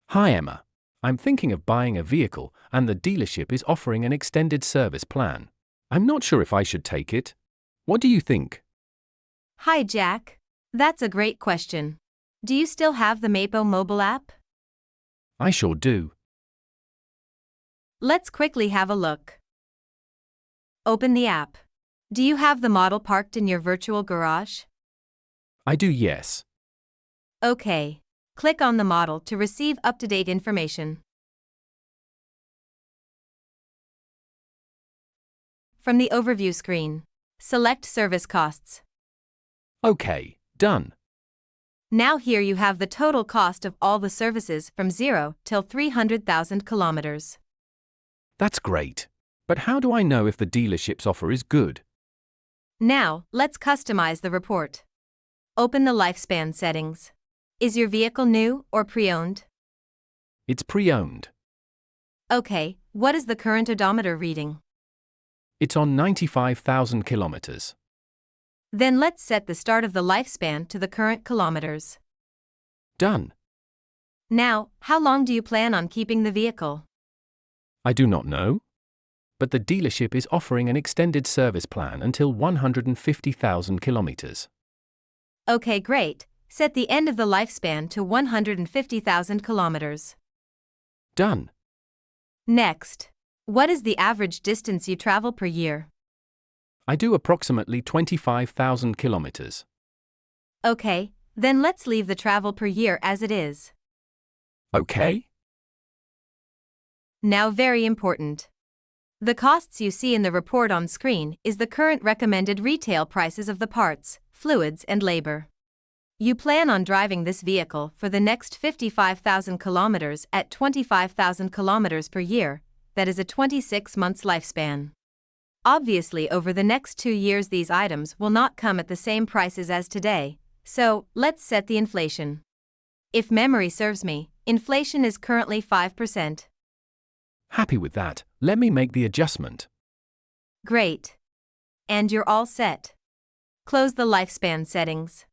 Hi Emma. I'm thinking of buying a vehicle and the dealership is offering an extended service plan. I'm not sure if I should take it. What do you think? Hi, Jack. That's a great question. Do you still have the MAPO mobile app? I sure do. Let's quickly have a look. Open the app. Do you have the model parked in your virtual garage? I do, yes. Okay. Click on the model to receive up-to-date information. From the overview screen, select Service Costs. Okay, done. Now here you have the total cost of all the services from 0 till 300,000 kilometers. That's great. But how do I know if the dealership's offer is good? Now, let's customize the report. Open the lifespan settings. Is your vehicle new or pre-owned? It's pre-owned. Okay, what is the current odometer reading? It's on 95,000 kilometers. Then let's set the start of the lifespan to the current kilometers. Done. Now, how long do you plan on keeping the vehicle? I do not know. But the dealership is offering an extended service plan until 150,000 kilometers. Okay, great. Set the end of the lifespan to 150,000 kilometers. Done. Next, what is the average distance you travel per year? I do approximately 25,000 kilometers. Okay, then let's leave the travel per year as it is. Okay? Now, very important. The costs you see in the report on screen is the current recommended retail prices of the parts, fluids and labor. You plan on driving this vehicle for the next 55,000 kilometers at 25,000 kilometers per year, that is a 26 months lifespan. Obviously, over the next 2 years these items will not come at the same prices as today, so let's set the inflation. If memory serves me, inflation is currently 5%. Happy with that. Let me make the adjustment. Great. And you're all set. Close the lifespan settings.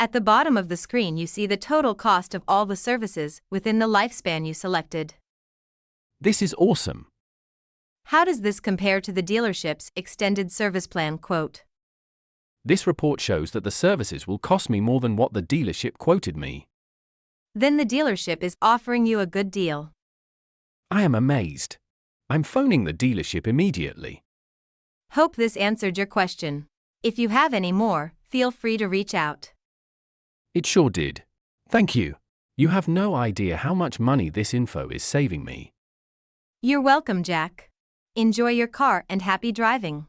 At the bottom of the screen you see the total cost of all the services within the lifespan you selected. This is awesome. How does this compare to the dealership's extended service plan quote? This report shows that the services will cost me more than what the dealership quoted me. Then the dealership is offering you a good deal. I am amazed. I'm phoning the dealership immediately. Hope this answered your question. If you have any more, feel free to reach out. It sure did. Thank you. You have no idea how much money this info is saving me. You're welcome, Jack. Enjoy your car and happy driving.